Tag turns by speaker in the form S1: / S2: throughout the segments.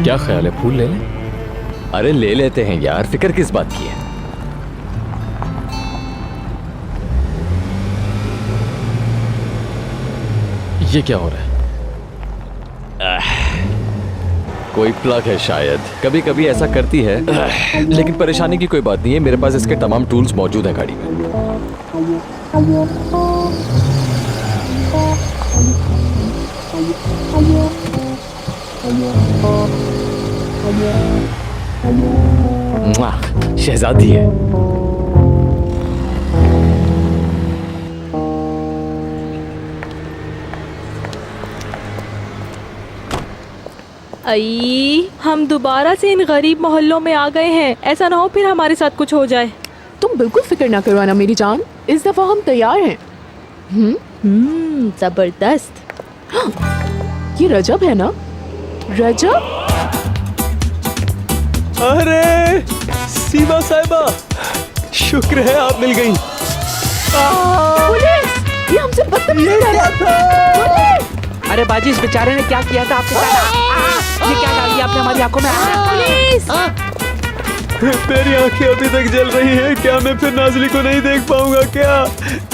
S1: क्या ख्याल है, फूल ले लें?
S2: अरे ले लेते हैं यार, फिक्र किस बात की है।
S1: ये क्या हो रहा है?
S2: कोई प्लग है शायद, कभी कभी ऐसा करती है। लेकिन परेशानी की कोई बात नहीं है, मेरे पास इसके तमाम टूल्स मौजूद हैं गाड़ी में। शहजादी है।
S3: आई, हम दोबारा से इन गरीब मोहल्लों में आ गए हैं। ऐसा ना हो फिर हमारे साथ कुछ हो जाए।
S4: तुम बिल्कुल फिक्र ना करो ना मेरी जान, इस दफा हम तैयार हैं।
S3: जबरदस्त।
S4: ये रजब है ना? रजब?
S2: अरे सीमा साहिबा, शुक्र है आप मिल गई।
S4: पुलिस! ये हमसे बदतमीजी कर रहा था।
S5: अरे बाजी, इस बेचारे ने क्या किया था आपके साथ? ये क्या डाल दिया आपने हमारी आंखों में?
S3: पुलिस!
S2: मेरी आंखें अभी तक जल रही हैं। क्या मैं फिर नाज़ली को नहीं देख पाऊंगा? क्या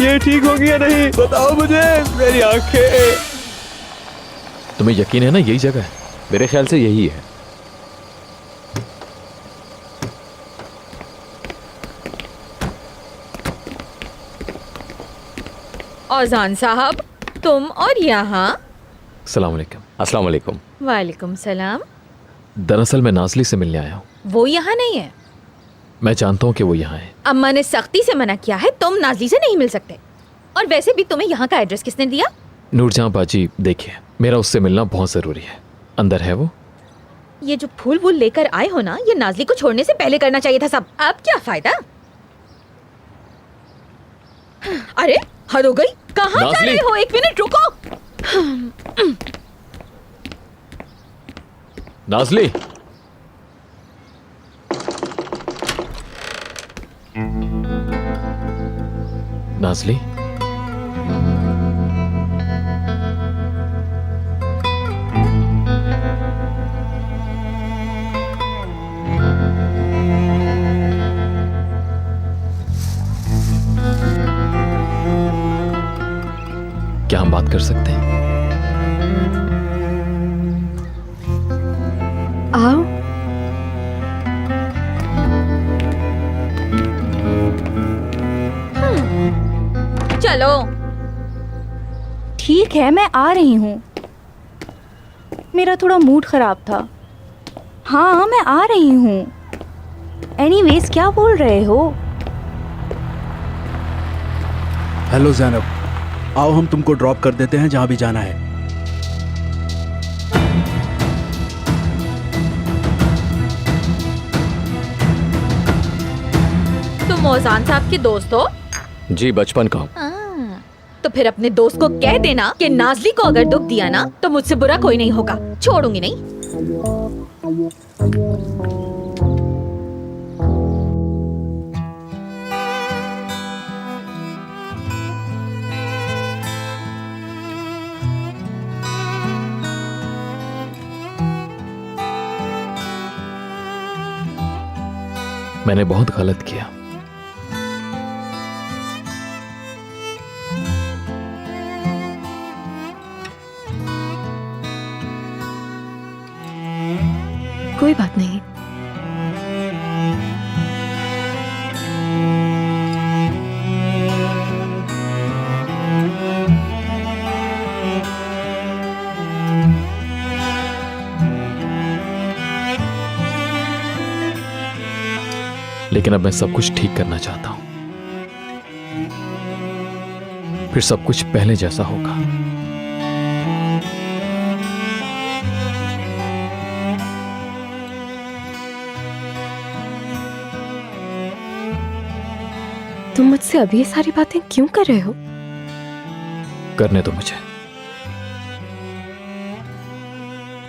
S2: ये ठीक होगी या नहीं? बताओ मुझे। मेरी आंखें।
S1: तुम्हें यकीन है ना यही जगह है?
S2: मेरे ख्याल से यही है।
S6: औजान साहब, तुम और यहाँ?
S1: सलाम अलैकुम।
S2: अस्सलाम वालेकुम।
S6: वालेकुम सलाम।
S1: दरअसल मैं नाज़ली से मिलने आया हूँ।
S6: वो यहाँ नहीं है।
S1: मैं जानता हूँ कि वो यहाँ है।
S6: अम्मा ने सख्ती से मना किया है, तुम नाज़ली से नहीं मिल सकते। और वैसे भी तुम्हें यहाँ का एड्रेस किसने दिया?
S1: नूरजहां बाजी, देखिए मेरा उससे मिलना बहुत ज़रूरी है। अंदर है वो?
S6: ये जो फूल वूल लेकर आए हो ना, ये नाज़ली को छोड़ने से पहले करना चाहिए था सब। अब क्या फायदा? अरे हद हो गई। कहाँ जा
S1: नाज़ली!
S6: रहे हो? एक मिनट रुको।
S1: नाज़ली! नाज़ली! क्या हम बात कर सकते हैं?
S3: आओ।
S6: चलो।
S3: ठीक है, मैं आ रही हूँ। मेरा थोड़ा मूड खराब था। हाँ, मैं आ रही हूँ। एनीवेज, क्या बोल रहे हो?
S7: हेलो ज़ैनब, आओ हम तुमको ड्रॉप कर देते हैं जहाँ भी जाना है।
S6: तुम औजान साहब के दोस्त हो?
S2: जी, बचपन का हूँ।
S6: तो फिर अपने दोस्त को कह देना कि नाज़ली को अगर दुख दिया ना तो मुझसे बुरा कोई नहीं होगा। छोड़ूंगी नहीं।
S1: मैंने बहुत गलत किया।
S3: कोई बात नहीं।
S1: लेकिन अब मैं सब कुछ ठीक करना चाहता हूं। फिर सब कुछ पहले जैसा होगा।
S3: तुम मुझसे अभी ये सारी बातें क्यों कर रहे हो?
S1: करने दो मुझे,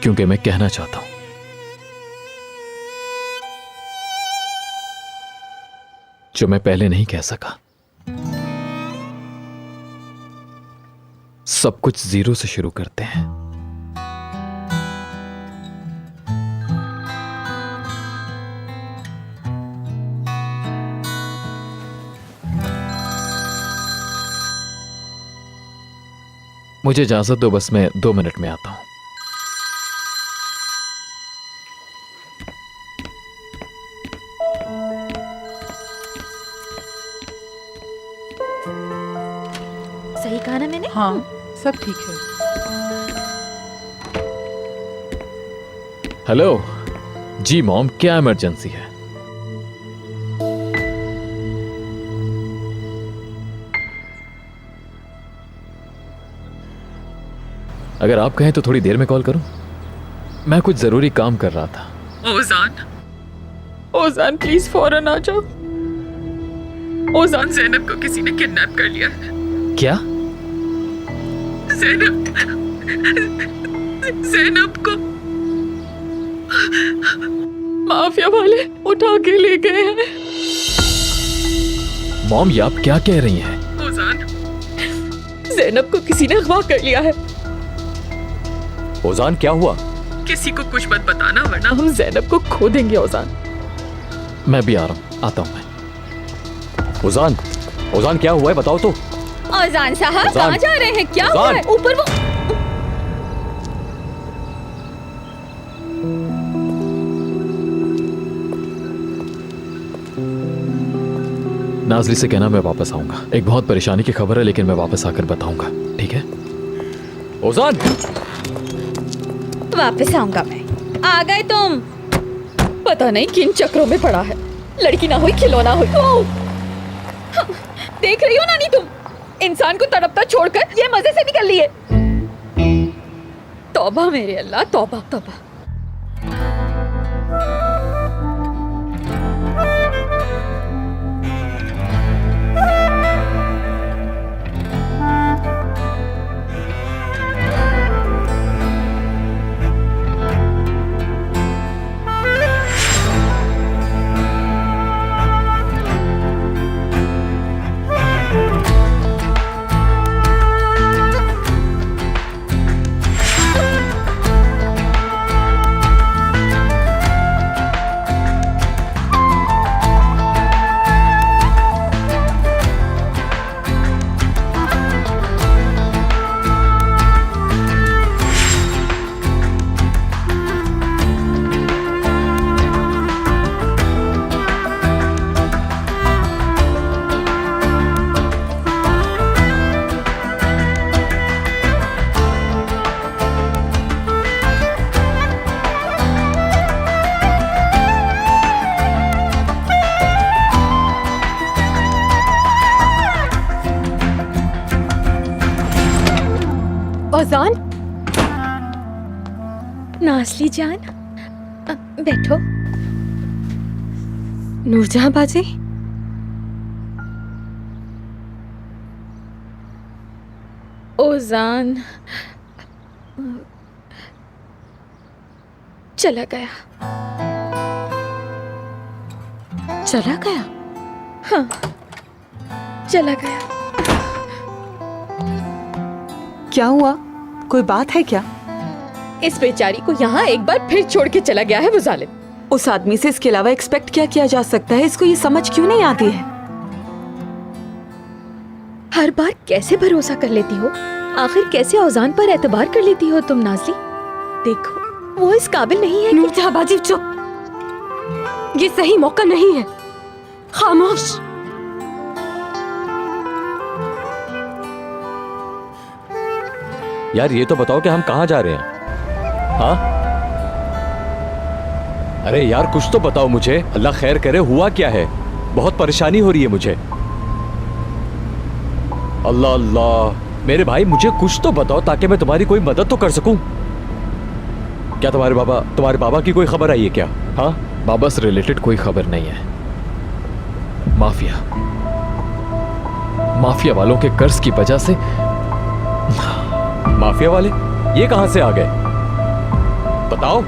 S1: क्योंकि मैं कहना चाहता हूं। जो मैं पहले नहीं कह सका। सब कुछ जीरो से शुरू करते हैं। मुझे इजाजत दो, बस मैं 2 मिनट में आता हूं।
S6: सही कहा ना मैंने?
S4: हाँ सब ठीक है।
S1: हेलो जी मॉम, क्या इमरजेंसी है? अगर आप कहें तो थोड़ी देर में कॉल करूं। मैं कुछ जरूरी काम कर रहा था।
S8: ओजान प्लीज फौरन आ जाओ। ओजान, ज़ैनब को किसी ने किडनैप कर लिया है।
S1: क्या?
S8: ज़ैनब को माफिया वाले उठा के ले गए हैं।
S1: मॉम, ये आप क्या कह रही हैं?
S8: ओजान, ज़ैनब को किसी ने अगवा कर लिया है।
S9: ओजान क्या हुआ?
S8: किसी को कुछ मत बताना वरना हम ज़ैनब को खो देंगे। ओजान,
S1: मैं भी आ रहा हूं, आता हूं मैं।
S9: ओजान, ओजान क्या हुआ है बताओ तो।
S6: औजान साहब,
S9: औजान।
S6: कहाँ जा रहे हैं? क्या हुआ
S9: औजान।
S6: है? ऊपर वो
S1: नाजली से कहना मैं वापस आऊंगा। एक बहुत परेशानी की खबर है, लेकिन मैं वापस आकर बताऊंगा, ठीक है?
S9: ओजान,
S6: वापस आऊंगा मैं। आ गए तुम?
S8: पता नहीं किन चक्रों में पड़ा है। लड़की ना हुई, खिलौना हुई। ओ! देख रही हो नानी तुम, इंसान को तड़पता छोड़कर ये मजे से निकल लिए। तौबा मेरे अल्लाह, तौबा तौबा।
S4: औजान,
S6: नाज़ली जान, बैठो।
S3: नूरजहां बाजी,
S8: ओजान चला गया।
S3: चला गया?
S8: हाँ, चला गया।
S10: क्या हुआ? कोई बात है क्या?
S8: इस बेचारी को यहाँ एक बार फिर छोड़ के चला गया है वो जालिम।
S10: उस आदमी से इसके अलावा एक्सपेक्ट क्या किया जा सकता है? इसको ये समझ क्यों नहीं आती है?
S6: हर बार कैसे भरोसा कर लेती हो? आखिर कैसे औजान पर एतबार कर लेती हो तुम नाज़ली? देखो, वो इस काबिल नहीं है कि...
S3: नूरजहां बाजी चुप, ये सही मौका नहीं है। खामोश।
S9: यार ये तो बताओ कि हम कहाँ जा रहे हैं? हाँ? अरे यार कुछ तो बताओ मुझे, अल्लाह खैर करे, हुआ क्या है? बहुत परेशानी हो रही है मुझे। अल्लाह अल्लाह, मेरे भाई मुझे कुछ तो बताओ ताकि मैं तुम्हारी कोई मदद तो कर सकूं। क्या तुम्हारे बाबा की कोई खबर आई है क्या? हाँ?
S1: बाबा से रिलेटेड कोई खबर नहीं है। माफिया वालों के कर्ज की वजह से।
S9: माफिया वाले? ये कहां से आ गए? बताओ।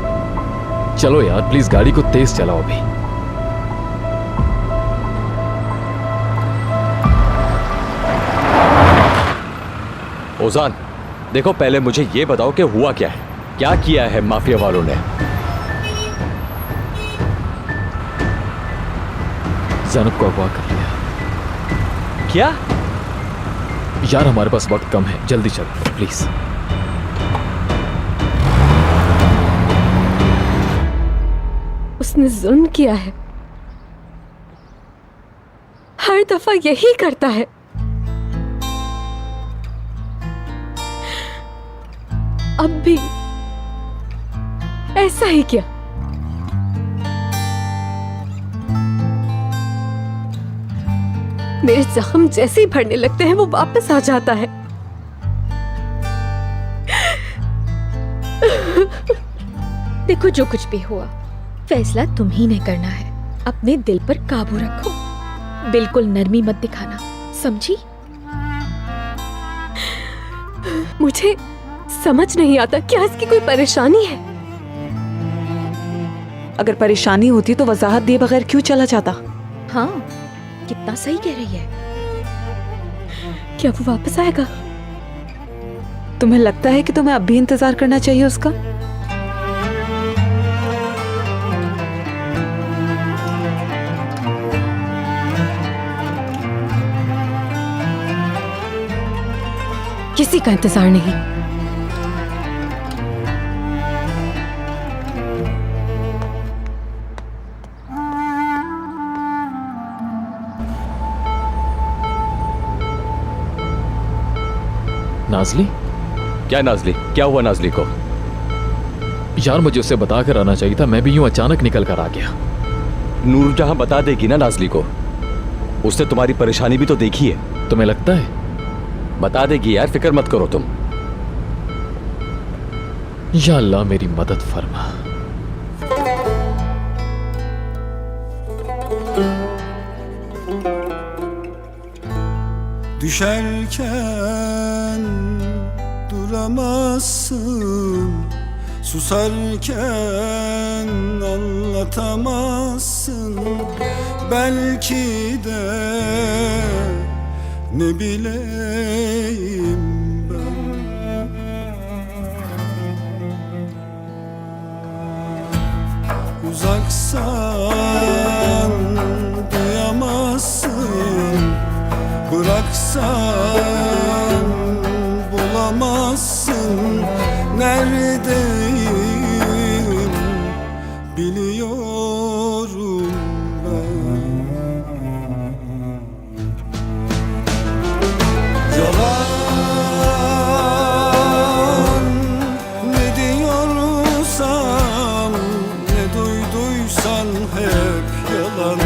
S1: चलो यार प्लीज गाड़ी को तेज चलाओ अभी।
S9: ओजान देखो, पहले मुझे ये बताओ कि हुआ क्या है, क्या किया है माफिया वालों ने?
S1: ज़ैनब को अगवा कर लिया।
S9: क्या?
S1: यार हमारे पास वक्त कम है, जल्दी चल प्लीज।
S10: उसने जुल्म किया है, हर दफा यही करता है। अब भी ऐसा ही किया। मेरे जख्म जैसे ही भरने लगते हैं वो वापस आ जाता है।
S6: देखो, जो कुछ भी हुआ फैसला तुम ही ने करना है। अपने दिल पर काबू रखो, बिल्कुल नरमी मत दिखाना, समझी?
S10: मुझे समझ नहीं आता, क्या इसकी कोई परेशानी है?
S11: अगर परेशानी होती तो वजाहत दिए बगैर क्यों चला जाता?
S6: हाँ, कितना सही कह रही है।
S10: क्या वो वापस आएगा?
S11: तुम्हें लगता है कि तुम्हें अब भी इंतजार करना चाहिए उसका?
S10: किसी का इंतजार नहीं।
S1: नाजली?
S9: क्या नाजली? क्या हुआ नाजली को?
S1: यार मुझे उससे बता कर आना चाहिए था, मैं भी यूं अचानक निकल कर आ गया।
S9: नूरजहां बता देगी ना नाजली को, उसने तुम्हारी परेशानी भी तो देखी है।
S1: तुम्हें लगता है?
S9: बता देगी यार, फिक्र मत करो तुम।
S1: या अल्लाह मेरी मदद फरमा।
S12: Düşerken duramazsın, susarken anlatamazsın. Belki de ne bileyim ben. Uzaksan duyamazsın, bıraksan bulamazsın. Neredeyim biliyorum ben. Yalan ne diyorsam, ne duyduysan hep yalan.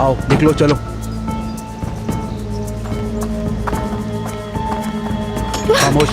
S7: आओ निकलो, चलो। खामोश।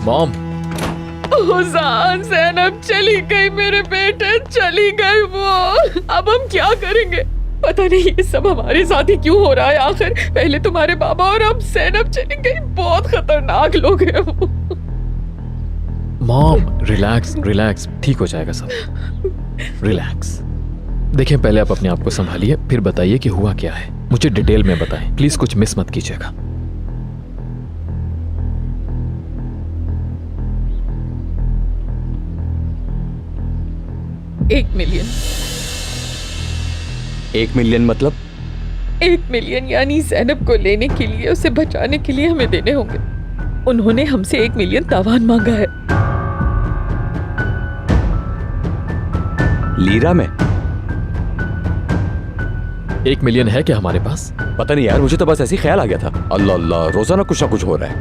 S1: मॉम,
S4: हुसैन, ज़ैनब चली गई, मेरे बेटे चली गई वो। अब हम क्या करेंगे? पता नहीं ये सब हमारे साथ ही क्यों हो रहा है आखिर। पहले तुम्हारे बाबा और अब ज़ैनब चली गई। बहुत खतरनाक लोग हैं वो।
S1: मॉम रिलैक्स रिलैक्स, ठीक हो जाएगा सब, रिलैक्स। देखिए पहले आप अपने आप को संभालिए, फिर बताइए कि हुआ क्या है। मुझे डिटेल में बताएं प्लीज, कुछ मिस मत कीजिएगा।
S4: $1 मिलियन।
S9: 1 मिलियन मतलब?
S4: 1 मिलियन यानी ज़ैनब को लेने के लिए, उसे बचाने के लिए हमें देने होंगे। उन्होंने हमसे 1 मिलियन तावान मांगा है।
S9: लीरा में
S1: 1 मिलियन है क्या हमारे पास?
S9: पता नहीं यार, मुझे तो बस ऐसे ही ख्याल आ गया था। अल्लाह अल्लाह, रोजाना कुछ ना कुछ हो रहा है।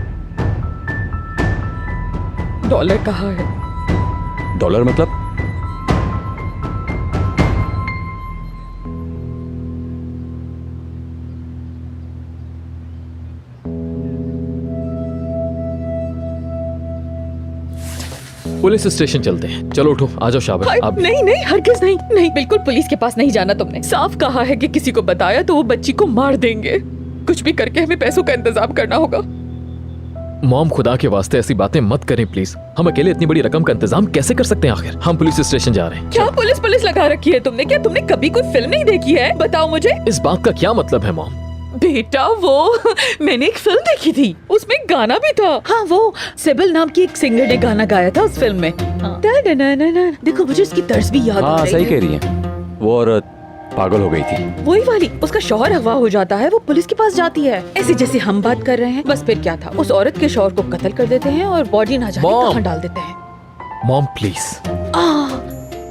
S4: डॉलर कहाँ है?
S9: डॉलर मतलब?
S1: पुलिस स्टेशन चलते हैं। चलो उठो, आ जाओ शाबाश। आप
S4: नहीं नहीं, हरगिज नहीं नहीं, बिल्कुल पुलिस के पास नहीं जाना। तुमने साफ कहा है कि किसी को बताया तो वो बच्ची को मार देंगे। कुछ भी करके हमें पैसों का इंतजाम करना होगा।
S1: मॉम खुदा के वास्ते ऐसी बातें मत करें प्लीज। हम अकेले इतनी बड़ी रकम का इंतजाम कैसे कर सकते हैं? आखिर हम पुलिस स्टेशन जा रहे हैं।
S4: क्या पुलिस पुलिस लगा रखी है तुमने? क्या तुमने कभी कोई फिल्म नहीं देखी है? बताओ मुझे।
S1: इस बात का क्या मतलब है मॉम?
S4: बेटा वो मैंने एक फिल्म देखी थी, उसमें गाना भी था। हाँ, वो सिबिल नाम की एक सिंगर ने गाना गाया था उस फिल्म में। देखो मुझे उसकी तर्ज भी याद आ
S9: हाँ
S4: रही
S9: सही
S4: है।
S9: कह रही हैं, वो औरत पागल हो गई थी।
S4: वही वाली, उसका शौहर अगवा हो जाता है, वो पुलिस के पास जाती है, ऐसे जैसे हम बात कर रहे हैं। बस फिर क्या था, उस औरत के शौहर को कत्ल कर देते हैं और बॉडी ना जाने
S1: मॉम!
S4: कहाँ डाल देते हैं।
S1: Mom please.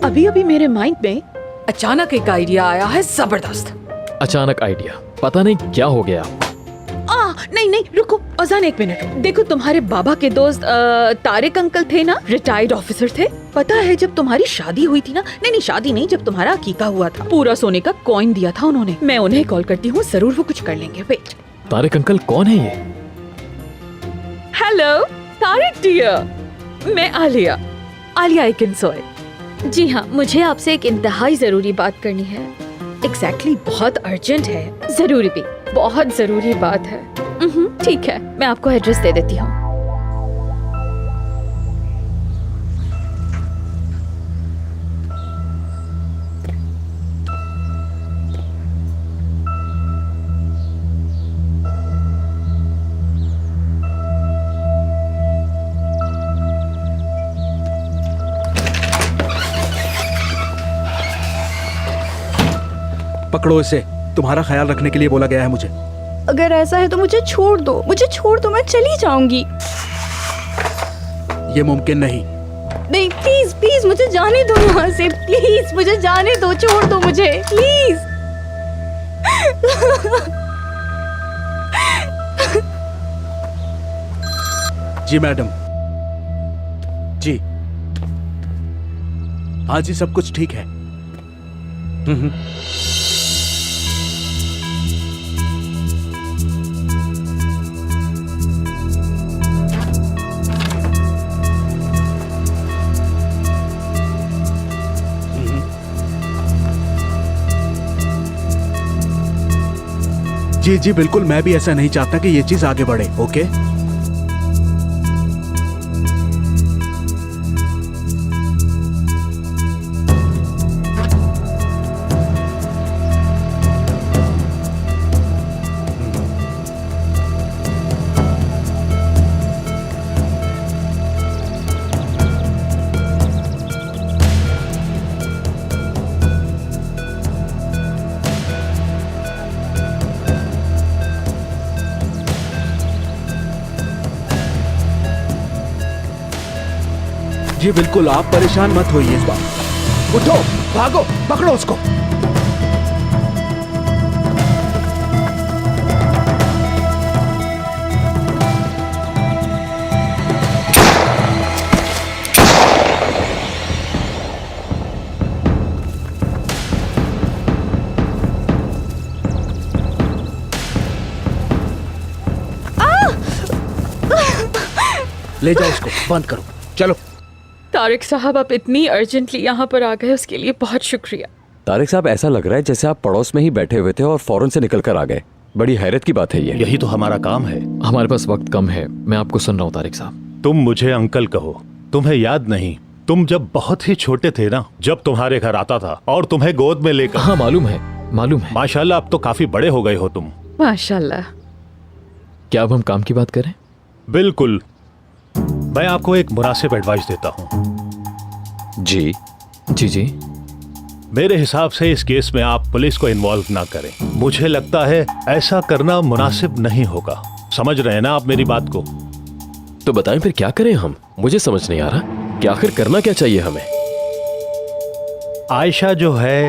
S4: अभी अभी मेरे माइंड में अचानक एक आइडिया आया है, जबरदस्त।
S1: अचानक आइडिया? पता नहीं क्या हो गया।
S4: नहीं नहीं रुको अजान, 1 मिनट। देखो तुम्हारे बाबा के दोस्त तारिक अंकल थे ना, रिटायर्ड ऑफिसर थे। पता है जब तुम्हारी शादी हुई थी ना, नहीं शादी नहीं, जब तुम्हारा अकीका हुआ था, पूरा सोने का कॉइन दिया था उन्होंने। मैं उन्हें कॉल करती हूँ, जरूर वो कुछ कर लेंगे। वेट।
S1: तारिक अंकल कौन है ये?
S4: हेलो तारिक डियर, मैं आलिया इकिनसॉय।
S6: जी हाँ, मुझे आपसे एक इंतहाई जरूरी बात करनी है।
S4: एग्जैक्टली, बहुत अर्जेंट है।
S6: जरूरी भी,
S4: बहुत जरूरी बात है। ठीक है, मैं आपको एड्रेस दे देती हूँ।
S7: पकड़ो इसे, तुम्हारा ख्याल रखने के लिए बोला गया है मुझे।
S3: अगर ऐसा है तो मुझे छोड़ दो, मुझे छोड़ दो, मैं चली जाऊंगी।
S7: ये मुमकिन नहीं।
S3: नहीं प्लीज प्लीज मुझे जाने दो यहाँ से, प्लीज मुझे जाने दो, छोड़ दो मुझे प्लीज।
S7: जी मैडम, जी हाँ जी, सब कुछ ठीक है। जी जी बिल्कुल, मैं भी ऐसा नहीं चाहता कि ये चीज आगे बढ़े। ओके जी बिल्कुल, आप परेशान मत होइए इस बात। उठो, भागो, पकड़ो उसको। ले जाओ उसको, बंद करो, चलो।
S8: तारिक साहब, आप इतनी अर्जेंटली यहाँ पर आ गए, उसके लिए बहुत शुक्रिया।
S9: तारिक साहब, ऐसा लग रहा है जैसे आप पड़ोस में ही बैठे हुए थे और फौरन से निकल कर आ गए। बड़ी हैरत की बात है ये।
S13: यही तो हमारा काम है।
S1: हमारे पास वक्त कम है, मैं आपको सुन रहा हूँ तारिक साहब।
S13: तुम मुझे अंकल कहो। तुम्हें याद नहीं, तुम जब बहुत ही छोटे थे ना, जब तुम्हारे घर आता था और तुम्हें गोद में लेकर।
S1: हाँ मालूम है, मालूम है।
S13: माशाल्लाह, अब तो काफी बड़े हो गए हो तुम।
S8: माशाल्लाह।
S1: क्या अब हम काम की बात करें?
S13: बिल्कुल। मैं आपको एक मुनासिब एडवाइस देता हूँ।
S9: जी
S1: जी जी।
S13: मेरे हिसाब से इस केस में आप पुलिस को इन्वॉल्व ना करें। मुझे लगता है ऐसा करना मुनासिब नहीं होगा। समझ रहे हैं ना आप मेरी बात को?
S9: तो बताएं फिर क्या करें हम? मुझे समझ नहीं आ रहा कि आखिर करना क्या चाहिए हमें।
S13: आयशा जो है।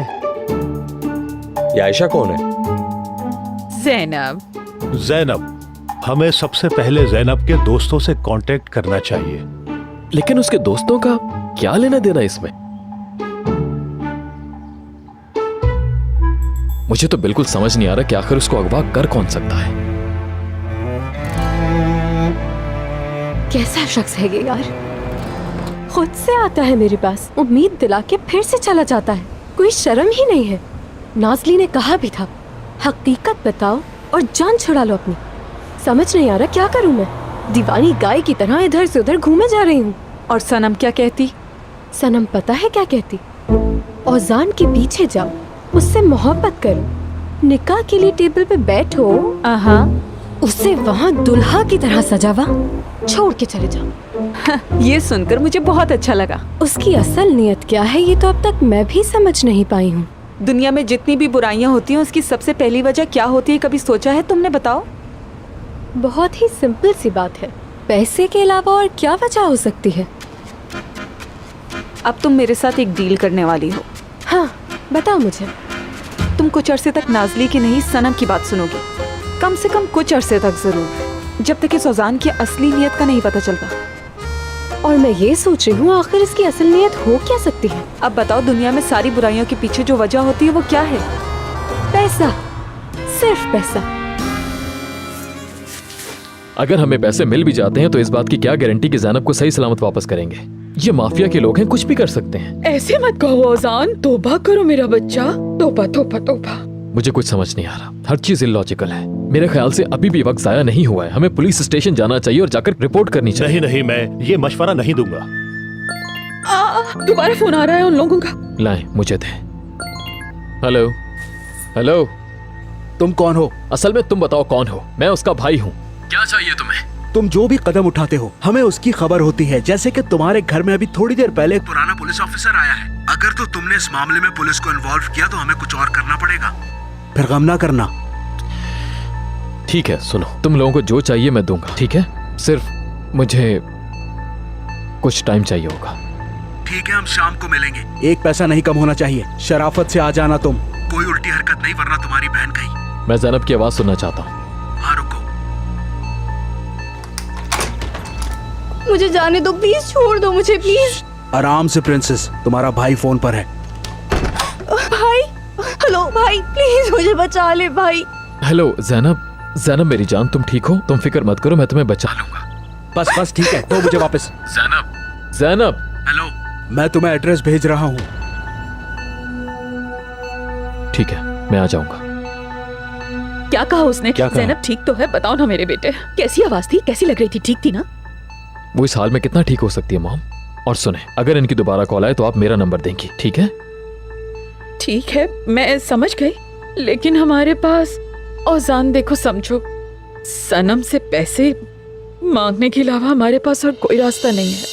S9: ये आयशा कौन है?
S8: ज़ैनब।
S13: जैनब। हमें सबसे पहले जैनब के दोस्तों से कांटेक्ट करना चाहिए।
S1: लेकिन उसके दोस्तों का क्या लेना देना इसमें? मुझे तो बिल्कुल समझ नहीं आ रहा कि आखिर उसको अगवा कर कौन सकता है।
S10: कैसा शख्स है ये यार, खुद से आता है मेरे पास, उम्मीद दिला के फिर से चला जाता है। कोई शर्म ही नहीं है। नाज़ली ने कहा भी था, हकीकत बताओ और जान छुड़ा लो अपनी। समझ नहीं आ रहा क्या करूं मैं। दीवानी गाय की तरह इधर से उधर घूमे जा रही हूँ।
S11: और सनम क्या कहती?
S10: सनम पता है क्या कहती? औजान के पीछे जाओ, उससे मोहब्बत करो, निकाह के लिए टेबल पे बैठो, उसे वहाँ दुल्हा की तरह सजावा, छोड़ के चले जाओ।
S11: ये सुनकर मुझे बहुत अच्छा लगा।
S10: उसकी असल नीयत क्या है ये तो अब तक मैं भी समझ नहीं पाई हूँ।
S11: दुनिया में जितनी भी बुराइयां होती हैं उसकी सबसे पहली वजह क्या होती है, कभी सोचा है तुमने? बताओ।
S10: बहुत ही सिंपल सी बात है, पैसे के अलावा और क्या वजह हो सकती है?
S11: अब तुम मेरे साथ एक डील करने वाली हो।
S10: हाँ बताओ मुझे।
S11: तुम कुछ अरसे तक नाज़ली की नहीं सनम की बात सुनोगे, कम से कम कुछ अरसे तक जरूर, जब तक इस औजान की असली नीयत का नहीं पता चलता।
S10: और मैं ये सोच रही हूँ आखिर इसकी असल नीयत हो क्या सकती है?
S11: अब बताओ, दुनिया में सारी बुराइयों के पीछे जो वजह होती है वो क्या है?
S10: पैसा, सिर्फ पैसा।
S1: अगर हमें पैसे मिल भी जाते हैं तो इस बात की क्या गारंटी कि ज़ैनब को सही सलामत वापस करेंगे? ये माफिया के लोग हैं, कुछ भी कर सकते हैं।
S8: ऐसे मत कहो औजान, तौबा करो मेरा बच्चा, तौबा तौबा तौबा।
S1: मुझे कुछ समझ नहीं आ रहा, हर चीज इलॉजिकल है। मेरे ख्याल से अभी भी वक्त जाया नहीं हुआ है, हमें पुलिस स्टेशन जाना चाहिए और जाकर रिपोर्ट करनी चाहिए।
S13: नहीं, मैं ये मशवरा नहीं दूंगा।
S8: दोबारा फोन आ रहा है उन लोगों का।
S1: लाएं, मुझे दे। हेलो हेलो,
S7: तुम कौन हो?
S1: असल में तुम बताओ कौन हो? मैं उसका भाई हूँ। क्या चाहिए तुम्हें?
S7: तुम जो भी कदम उठाते हो हमें उसकी खबर होती है। जैसे कि तुम्हारे घर में अभी थोड़ी देर पहले एक पुराना पुलिस ऑफिसर आया है। अगर तो तुमने इस मामले में पुलिस को इन्वॉल्व किया तो हमें कुछ और करना पड़ेगा। फिर गम ना करना।
S1: ठीक है, सुनो, तुम लोगों को जो चाहिए मैं दूंगा, ठीक है? सिर्फ मुझे कुछ टाइम चाहिए होगा।
S7: ठीक है, हम शाम को मिलेंगे। एक पैसा नहीं कम होना चाहिए। शराफत से आ जाना तुम, कोई उल्टी हरकत नहीं, वरना तुम्हारी बहन गई।
S1: मैं ज़ैनब की आवाज सुनना चाहता हूँ।
S7: हाँ रुको।
S3: मुझे जाने दो प्लीज, छोड़ दो मुझे प्लीज।
S7: आराम से प्रिंसेस, तुम्हारा भाई फोन पर है।
S3: भाई, हेलो भाई, प्लीज मुझे बचा ले भाई।
S1: हेलो ज़ैनब, ज़ैनब मेरी जान, तुम ठीक हो? तुम फिक्र मत करो, मैं तुम्हें बचा लूंगा।
S7: बस ठीक है, तो मुझे वापस।
S1: ज़ैनब, ज़ैनब।
S7: हेलो, मैं तुम्हें एड्रेस भेज रहा हूँ।
S1: ठीक है, मैं आ जाऊंगा।
S8: क्या कहा उसने?
S1: क्या कहा?
S8: ज़ैनब ठीक तो है? बताओ ना मेरे बेटे, कैसी आवाज थी, कैसी लग रही थी? ठीक थी ना?
S1: वो इस हाल में कितना ठीक हो सकती है मॉम? और सुने, अगर इनकी दोबारा कॉल आए तो आप मेरा नंबर देंगी, ठीक है?
S8: ठीक है, मैं समझ गई, लेकिन हमारे पास औजान, देखो समझो, सनम से पैसे मांगने के अलावा हमारे पास और कोई रास्ता नहीं है।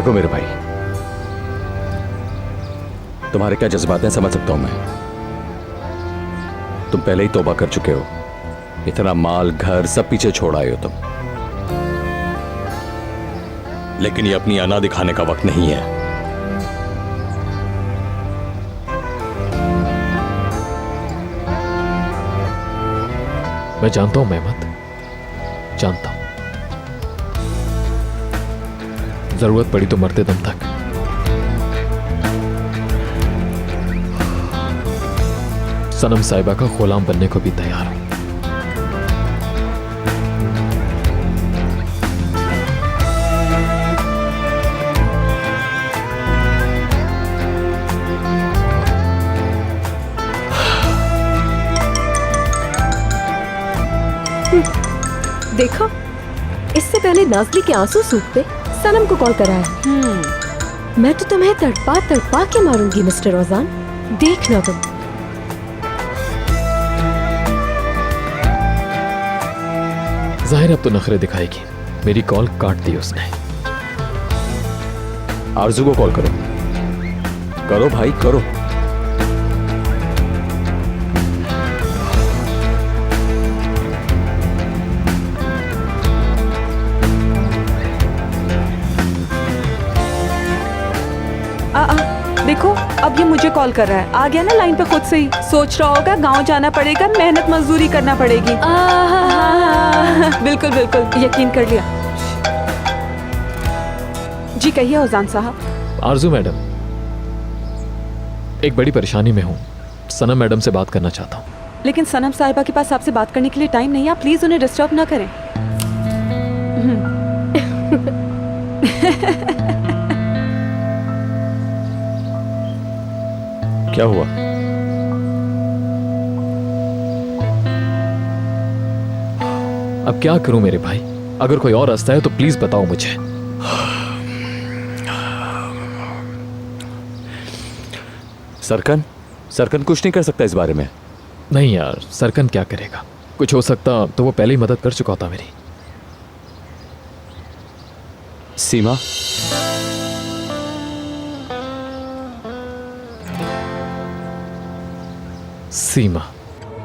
S9: देखो मेरे भाई, तुम्हारे क्या जज्बात हैं समझ सकता हूं मैं। तुम पहले ही तौबा कर चुके हो, इतना माल घर सब पीछे छोड़ आए हो तुम। लेकिन ये अपनी अना दिखाने का वक्त नहीं है।
S1: मैं जानता हूं मेहमत, जानता हूं। जरूरत पड़ी तो मरते दम तक सनम साहिबा का गुलाम बनने को भी तैयार हूं।
S10: देखो, इससे पहले नाज़ली के आंसू सूखते सनम को कॉल कराया। मैं तो तुम्हें तड़पा तड़पा के मारूंगी मिस्टर ओजान, देखना तुम।
S1: जाहिर अब तो नखरे दिखाएगी। मेरी कॉल काट दी उसने।
S9: आरजू को कॉल करो, करो भाई करो।
S11: देखो, अब ये मुझे कॉल कर रहा है। आ गया ना लाइन पे खुद से ही। सोच रहा होगा गांव जाना पड़ेगा, मेहनत मजदूरी करना पड़ेगी। बिल्कुल बिल्कुल, यकीन कर लिया। जी कहिए ओजान साहब।
S1: आरजू मैडम, एक बड़ी परेशानी में हूं। सनम मैडम से बात करना चाहता हूं।
S11: लेकिन सनम साहिबा के पास आपसे बात करने के लिए टाइम नहीं है। आप प्लीज उन्हें डिस्टर्ब ना करें।
S9: क्या हुआ?
S1: अब क्या करूं मेरे भाई? अगर कोई और रास्ता है तो प्लीज बताओ मुझे।
S9: सरकन कुछ नहीं कर सकता इस बारे में।
S1: नहीं यार, सरकन क्या करेगा? कुछ हो सकता तो वो पहले ही मदद कर चुका होता मेरी।
S9: सीमा,
S1: सीमा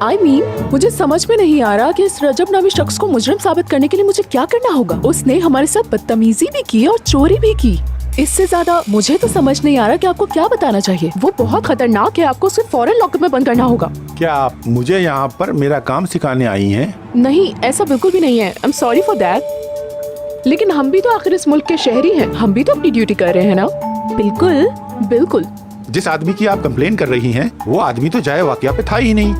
S8: I mean, मुझे समझ में नहीं आ रहा कि इस रजब नामी शख्स को मुजरिम साबित करने के लिए मुझे क्या करना होगा। उसने हमारे साथ बदतमीजी भी की और चोरी भी की। इससे ज्यादा मुझे तो समझ नहीं आ रहा कि आपको क्या बताना चाहिए। वो बहुत खतरनाक है, आपको उसे फौरन लॉकअप में बंद करना होगा।
S14: क्या आप मुझे यहाँ पर मेरा काम सिखाने आई हैं?
S8: नहीं, ऐसा बिल्कुल भी नहीं है। I am sorry for that. लेकिन हम भी तो आखिर इस मुल्क के शहरी हैं। हम भी तो अपनी ड्यूटी कर रहे हैं ना। बिल्कुल बिल्कुल।
S14: जिस आदमी की आप कंप्लेन कर रही हैं, वो आदमी तो जाए वाकया पे था ही नहीं।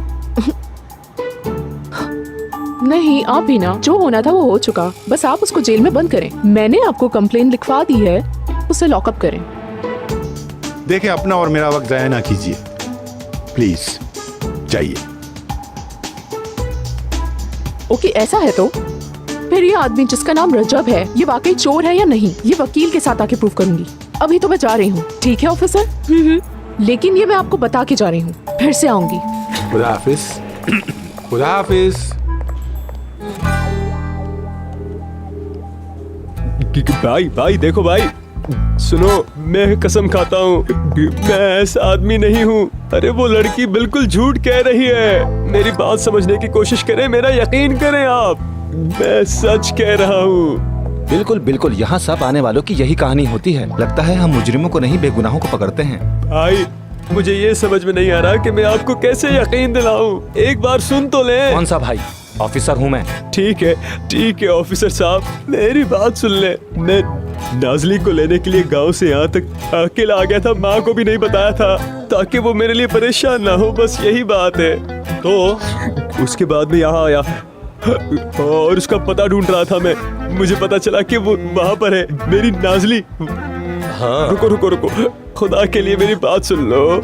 S8: नहीं, आप भी ना, जो होना था वो हो चुका। बस आप उसको जेल में बंद करें। मैंने आपको कंप्लेन लिखवा दी है, उसे लॉकअप करें।
S14: देखें, अपना और मेरा वक्त जाया ना कीजिए प्लीज, जाइए।
S8: ओके, ऐसा है तो फिर ये आदमी जिसका नाम रजब है, ये वाकई चोर है या नहीं, ये वकील के साथ आके प्रूव करूंगी। अभी तो मैं जा रही हूँ। ठीक है ऑफिसर? लेकिन ये मैं आपको बता के जा रही हूँ, फिर से आऊंगी।
S14: खुदा हाफिज। खुदा हाफिज।
S2: भाई देखो भाई, सुनो, मैं कसम खाता हूँ मैं ऐसा आदमी नहीं हूँ। अरे वो लड़की बिल्कुल झूठ कह रही है। मेरी बात समझने की कोशिश करें, मेरा यकीन करें आप, मैं सच कह रहा हूँ।
S15: बिल्कुल बिल्कुल, यहाँ सब आने वालों की यही कहानी होती है। लगता है हम मुजरिमों को नहीं बेगुनाहों को पकड़ते हैं।
S2: भाई मुझे ये समझ में नहीं आ रहा कि मैं आपको कैसे यकीन दिलाऊं। एक बार सुन तो ले।
S15: कौन सा भाई? ऑफिसर हूँ मैं।
S2: ठीक है ऑफिसर साहब, मेरी बात सुन ले। मैं नाज़ली को लेने के लिए गांव से यहाँ तक अकेला आ गया था। माँ को भी नहीं बताया था ताकि वो मेरे लिए परेशान ना हो, बस यही बात है। तो उसके बाद में यहाँ आया और उसका पता ढूंढ रहा था मैं। मुझे पता चला कि वो वहाँ पर है, मेरी नाज़ली। हाँ। रुको, खुदा के लिए मेरी बात सुन लो।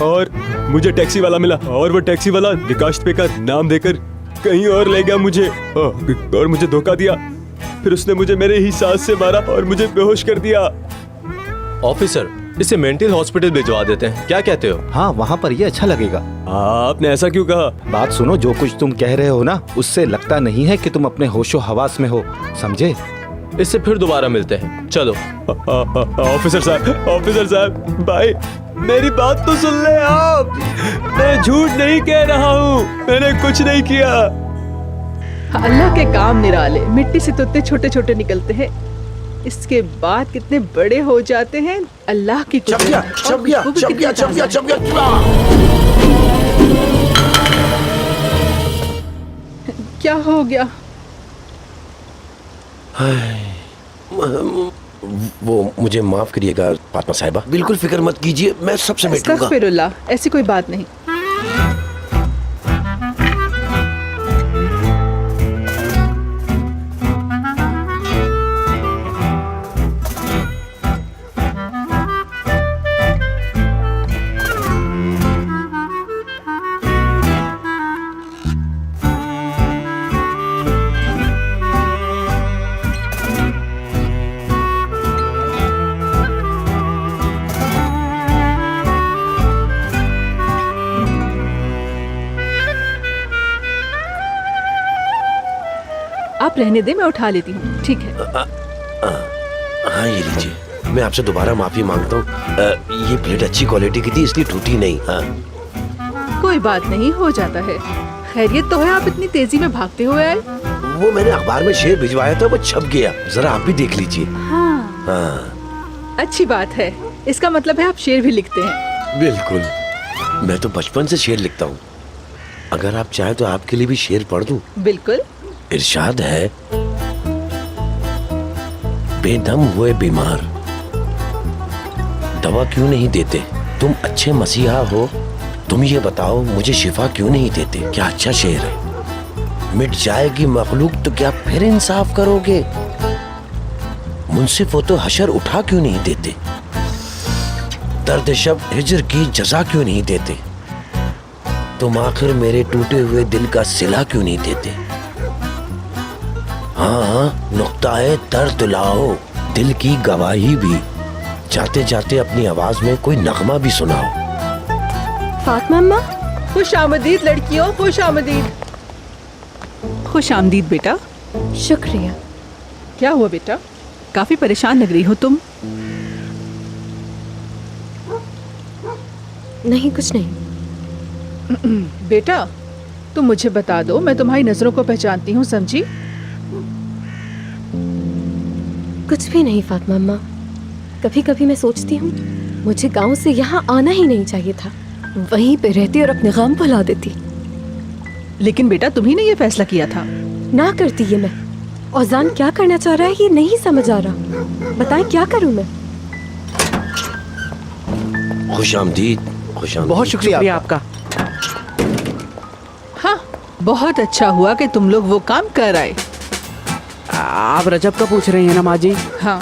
S2: और मुझे टैक्सी वाला मिला और वो टैक्सी वाला निकाश पे का नाम देकर कहीं और ले गया मुझे, और मुझे धोखा दिया। फिर उसने मुझे मेरे ही सांस से मारा और मुझे बेहोश कर दिया।
S16: ऑफिसर, इसे मेंटल हॉस्पिटल भिजवा देते हैं, क्या कहते हो?
S15: हाँ, वहाँ पर ये अच्छा लगेगा।
S2: आपने ऐसा क्यों कहा?
S15: बात सुनो, जो कुछ तुम कह रहे हो ना, उससे लगता नहीं है कि तुम अपने होशो हवास में हो, समझे?
S16: इससे फिर दोबारा मिलते हैं, चलो।
S2: ऑफिसर साहब, भाई मेरी बात तो सुन ले आप। मैं झूठ नहीं कह रहा हूँ, मैंने कुछ नहीं किया।
S11: अल्लाह के काम निराले, मिट्टी से तो इतने छोटे छोटे निकलते हैं, इसके बाद कितने बड़े हो जाते हैं। अल्लाह की क्या हो गया?
S17: वो मुझे माफ करिएगा फातिमा साहिबा, बिल्कुल फिक्र मत कीजिए, मैं सबसे बैठूंगा।
S11: अस्तगफिरुल्लाह, ऐसी कोई बात नहीं। आप रहने दे, मैं उठा लेती हूँ, ठीक है?
S17: हाँ ये लीजिए, मैं आपसे दोबारा माफी मांगता हूँ। ये प्लेट अच्छी क्वालिटी की थी इसलिए टूटी नहीं। हाँ
S11: कोई बात नहीं, हो जाता है। खैरियत तो है, आप इतनी तेजी में भागते हुए आए?
S17: वो मैंने अखबार में शेर भिजवाया था, वो छप गया, जरा आप भी देख लीजिए।
S11: हाँ अच्छी बात है, इसका मतलब है आप शेर भी लिखते हैं।
S17: बिल्कुल, मैं तो बचपन से शेर लिखता हूँ। अगर आप चाहें तो आपके लिए भी शेर पढ़ दूं?
S11: बिल्कुल।
S17: इरशाद है, बेदम हुए बीमार दवा क्यों नहीं देते? तुम अच्छे मसीहा हो, तुम ये बताओ मुझे शिफा क्यों नहीं देते? क्या अच्छा शेर है। मिट जाएगी मखलूक तो क्या फिर इंसाफ करोगे? मुंसिफ हो तो हशर उठा क्यों नहीं देते? दर्द शब हिजर की जजा क्यों नहीं देते? तुम आखिर मेरे टूटे हुए दिल का सिला क्यों नहीं देते? हाँ, नुक्ताए दर्द लाओ, दिल की गवाही भी, जाते जाते अपनी आवाज में कोई नगमा भी सुनाओ।
S10: फातिमा अम्मा,
S11: खुश आमदीद लड़कियों, खुश आमदीद। खुश आमदीद बेटा।
S10: शुक्रिया।
S11: क्या हुआ बेटा, काफी परेशान लग रही हो तुम?
S10: नहीं, कुछ नहीं।
S11: बेटा तुम मुझे बता दो, मैं तुम्हारी नजरों को पहचानती हूँ, समझी?
S10: कुछ भी नहीं फातिमा अम्मा, कभी कभी मैं सोचती हूँ मुझे गांव से यहाँ आना ही नहीं चाहिए था, वहीं पे रहती और अपने गम भुला देती।
S11: लेकिन बेटा तुम्ही ने ये फैसला किया था।
S10: ना करती ये मैं। औजान क्या करना चाह रहा है ये नहीं समझ आ रहा, बताएं क्या करूँ मैं?
S17: खुश आमदीद।
S5: बहुत शुक्रिया आपका।
S11: हाँ, बहुत अच्छा हुआ कि तुम लोग वो काम कर आए।
S5: आप रजब का पूछ रही हैं ना माँ जी?
S11: हाँ।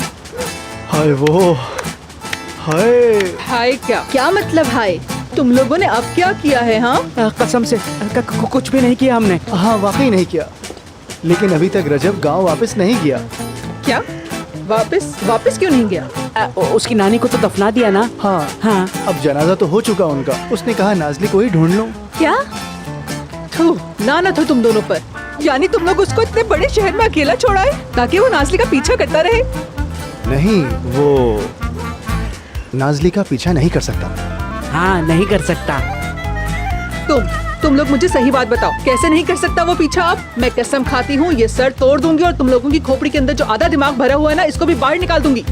S2: हाय वो, हाय।
S11: हाय क्या मतलब हाय? तुम लोगों ने अब क्या किया है? हाँ
S5: कसम से कुछ भी नहीं किया हमने।
S18: हाँ वाकई नहीं किया, लेकिन अभी तक रजब गांव वापस नहीं गया।
S11: क्या? वापस क्यों नहीं गया?
S5: उसकी नानी को तो दफना दिया ना।
S18: हाँ
S5: हाँ,
S18: अब जनाजा तो हो चुका उनका। उसने कहा नाजली को ही ढूंढ लो।
S11: क्या? थू, लानत हो तुम दोनों पर। यानी तुम लोग उसको इतने बड़े शहर में अकेला छोड़ा है ताकि वो नाजली का पीछा करता रहे?
S18: नहीं, वो नाजली का पीछा नहीं कर सकता।
S5: हाँ नहीं कर सकता।
S11: तुम लोग मुझे सही बात बताओ, कैसे नहीं कर सकता वो पीछा? अब मैं कसम खाती हूँ ये सर तोड़ दूंगी और तुम लोगों की खोपड़ी के अंदर जो आधा दिमाग भरा हुआ है ना, इसको भी बाहर निकाल दूंगी।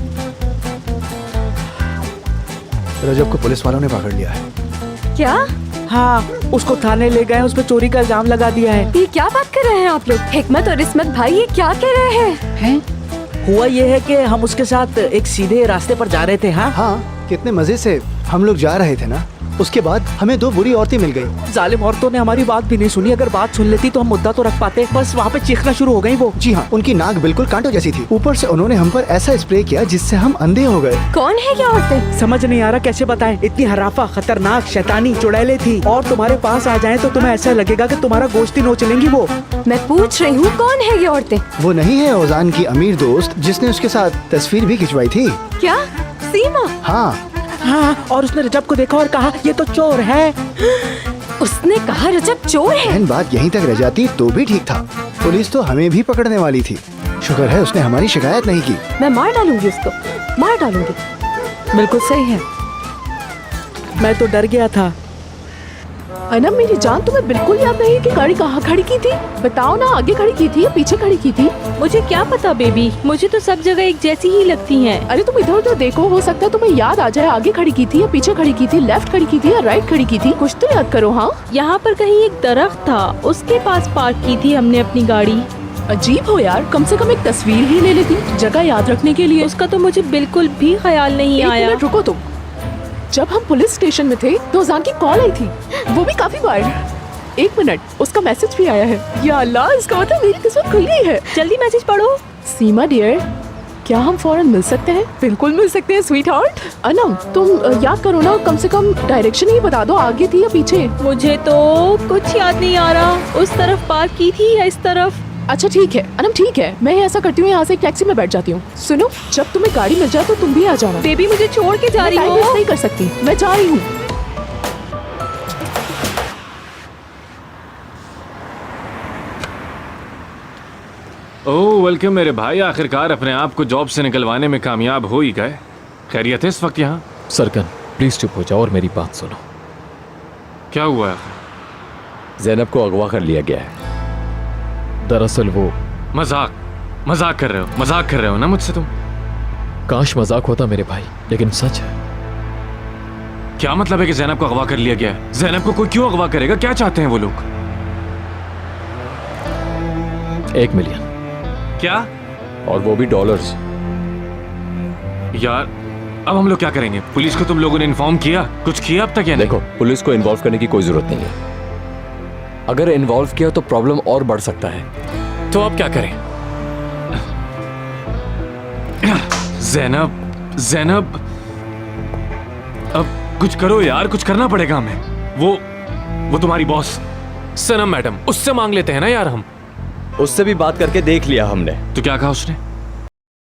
S18: रजब को पुलिस वालों ने पकड़ लिया है।
S10: क्या?
S5: हाँ, उसको थाने ले गए, उस पर चोरी का इल्जाम लगा दिया है।
S10: ये क्या बात कर रहे हैं आप लोग? हिकमत और इस्मत भाई ये क्या कह रहे हैं?
S5: हुआ ये है कि हम उसके साथ एक सीधे रास्ते पर जा रहे थे।
S18: हाँ, कितने मजे से हम लोग जा रहे थे ना। उसके बाद हमें दो बुरी औरतें मिल गई।
S5: जालिम औरतों ने हमारी बात भी नहीं सुनी। अगर बात सुन लेती तो हम मुद्दा तो रख पाते। बस वहाँ पे चीखना शुरू हो गई वो।
S18: जी हाँ, उनकी नाक बिल्कुल कांटों जैसी थी। ऊपर से उन्होंने हम पर ऐसा स्प्रे किया जिससे हम अंधे हो गए।
S10: कौन है ये औरतें?
S5: समझ नहीं आ रहा कैसे बताएं। इतनी हराफा, खतरनाक, शैतानी, चुड़ैले थी। और तुम्हारे पास आ जाए तो तुम्हें ऐसा लगेगा कि तुम्हारा गोश्त ही नोच लेंगी वो।
S10: मैं पूछ रही हूँ कौन है ये औरतें?
S18: वो नहीं है औजान की अमीर दोस्त जिसने उसके साथ तस्वीर भी खिंचवाई थी।
S10: क्या? सीमा?
S18: हाँ
S5: हाँ, और उसने रजब को देखा और कहा ये तो चोर है।
S10: उसने कहा रजब चोर है?
S18: बहन बात यहीं तक रह जाती तो भी ठीक था। पुलिस तो हमें भी पकड़ने वाली थी। शुक्र है उसने हमारी शिकायत नहीं की।
S10: मैं मार डालूंगी उसको, मार डालूंगी।
S11: बिल्कुल सही है।
S5: मैं तो डर गया था।
S11: अनम मेरी जान, तुम्हें बिल्कुल याद नहीं है कि गाड़ी कहाँ खड़ी की थी? बताओ ना, आगे खड़ी की थी या पीछे खड़ी की थी?
S3: मुझे क्या पता बेबी, मुझे तो सब जगह एक जैसी ही लगती हैं।
S11: अरे तुम इधर उधर देखो, हो सकता है तुम्हें याद आ जाए आगे खड़ी की थी या पीछे खड़ी की थी, लेफ्ट खड़ी की थी या राइट खड़ी की थी, कुछ तो याद करो। हाँ,
S3: यहाँ पर कहीं एक दरख्त था, उसके पास पार्क की थी हमने अपनी गाड़ी।
S11: अजीब हो यार, कम से कम एक तस्वीर ही ले लेती जगह याद रखने के लिए।
S3: उसका तो मुझे बिल्कुल भी ख्याल नहीं आया।
S11: एक मिनट रुको तुम। जब हम पुलिस स्टेशन में थे तो अजान की कॉल आई थी, वो भी काफी बार। एक मिनट, उसका मैसेज भी आया है। या अल्लाह, इसका मतलब मेरी किस्मत खुल गई है।
S3: जल्दी मैसेज पढ़ो।
S11: सीमा डियर, क्या हम फौरन मिल सकते हैं? बिल्कुल मिल सकते हैं स्वीट हार्ट। अनम तुम याद करो ना, कम से कम डायरेक्शन ही बता दो, आगे थी या पीछे?
S3: मुझे तो कुछ याद नहीं आ रहा, उस तरफ पार्क की थी या इस तरफ।
S11: अच्छा ठीक है अनम, ठीक है, मैं ऐसा करती हूँ, यहाँ से एक टैक्सी में बैठ जाती हूँ। सुनो, जब तुम्हें गाड़ी मिल जाए तो तुम भी आ जाना।
S3: बेबी मुझे छोड़ के जा रही
S11: मैं
S3: हो?
S11: टाइम वेस्ट नहीं कर सकती, मैं जा रही हूँ।
S1: ओह वेलकम मेरे भाई, आखिरकार अपने आप को जॉब से निकलवाने में कामयाब हो ही गए। खैरियत है इस वक्त यहाँ? सरकन प्लीज चुप हो जाओ और मेरी बात सुनो। क्या हुआ है?
S9: जैनब को अगवा कर लिया गया है।
S1: दरअसल वो मजाक कर रहे हो ना मुझसे तुम? काश मजाक होता मेरे भाई, लेकिन सच है। क्या मतलब है कि जैनब को अगवा कर लिया गया है? जैनब को कोई क्यों अगवा करेगा? क्या चाहते हैं वो लोग? 1 मिलियन। क्या?
S9: और वो भी डॉलर्स।
S1: यार अब हम लोग क्या करेंगे? पुलिस को तुम लोगों ने इन्फॉर्म किया? कुछ किया अब तक या नहीं?
S9: देखो, पुलिस को इन्वॉल्व करने की कोई जरूरत नहीं है। अगर इन्वॉल्व किया तो प्रॉब्लम और बढ़ सकता है।
S1: तो अब क्या करें? जैनब अब कुछ करो यार, कुछ करना पड़ेगा हमें। वो तुम्हारी बॉस सनम मैडम, उससे मांग लेते हैं ना यार हम।
S9: उससे भी बात करके देख लिया हमने।
S1: तो क्या कहा उसने?